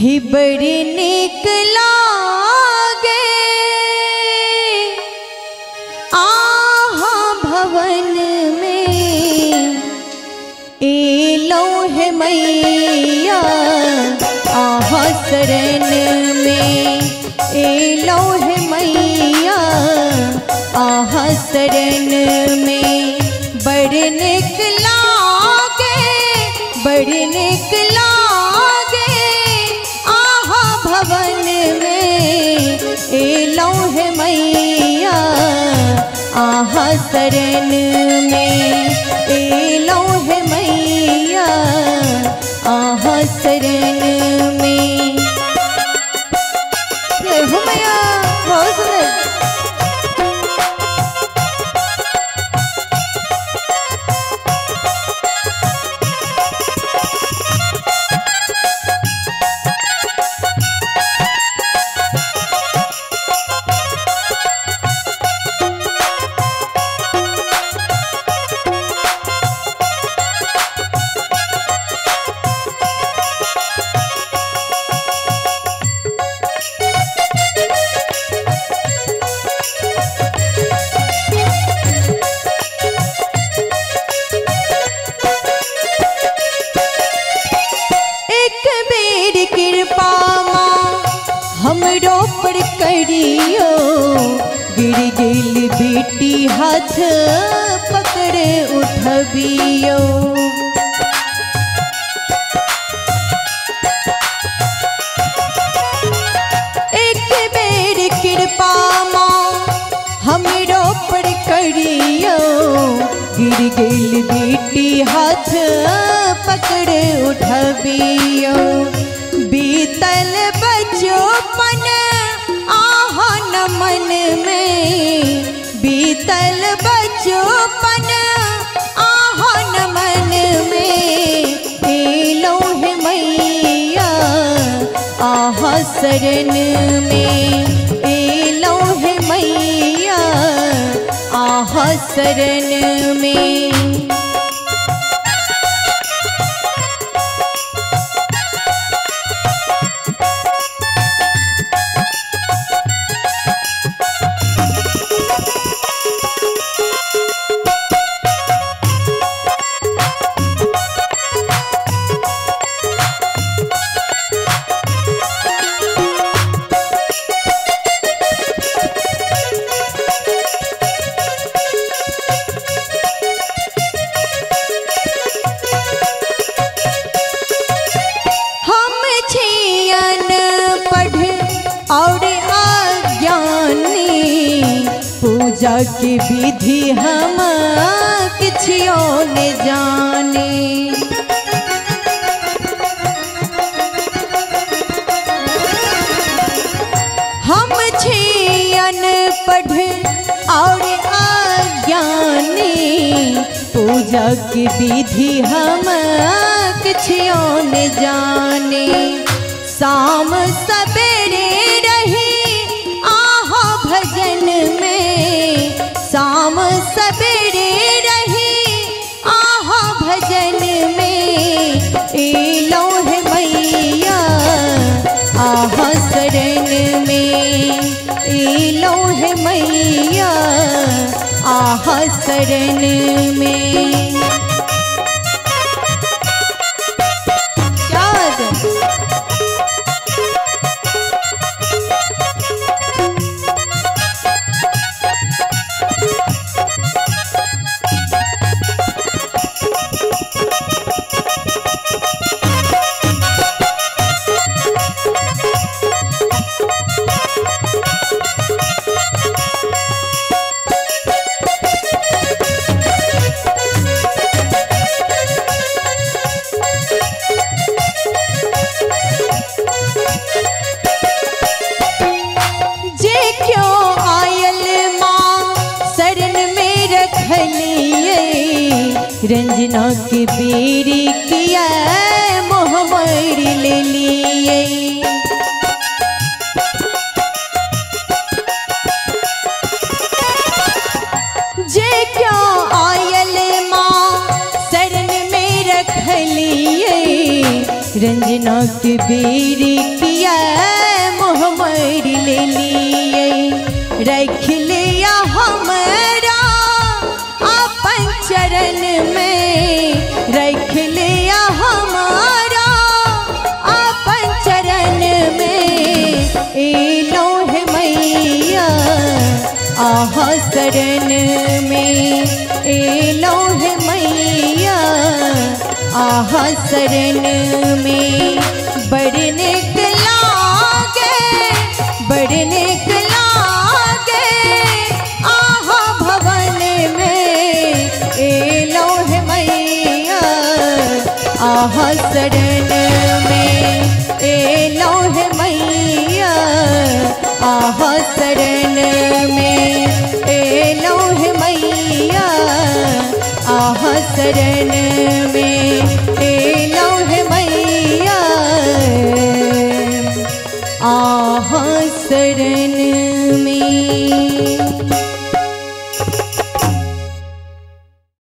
ही बड़ी नीक लागे आहा भवन में एलो है मैया आहा शरण में एलो है मैया आहा शरण में बड़ नीक लागे बड़ नीक लागे आहा भवन में एलो है मैया आहा शरण में एलो है मैया आहा शरण में। हो मैया बहुत सुंदर। हमरो पर करियो गिर गेल बेटी हाथ पकड़े उठबियो। एक बेर कृपा माँ हमरो पर करियो गिर गेल बेटी हाथ पकड़े उठबियो। बीतल बचपन आहा न मन में बीतल बचपन आहा न मन में एलो है मैया आहा शरण में एलो है मैया आहा शरण में। और अज्ञानी पूजा की विधि हम किछियो न जाने। हम छी अनपढ़ और अज्ञानी पूजा की विधि हम किछियो न जाने। शाम सवेरे रही आहा भजन में शाम सवेरे रही आहा भजन में एलो है मैया आहा शरण में एलो है मैया आहा शरण में। क्या बात है। रंजना की बेरी किया मोहमर ले लिए। जे क्यों आयल माँ शरण में रख लिए रंजना के बेरी किया मोहम्मद ले लिए, रख लिया हमारा अपन चरण में, रख लिया हमारा अपन चरण में। ए लोहे मैया आहा शरण में, ए लोहे मैया आहा शरण में। बढ़ने लागे, बढ़ने लागे आहा भवन में, ए लोहे मैया आहा शरण में, ए लोहे मैया आहा शरण में, ए लोहे मैया आहा शरण में, ए लोहे मैया आहा शरण में।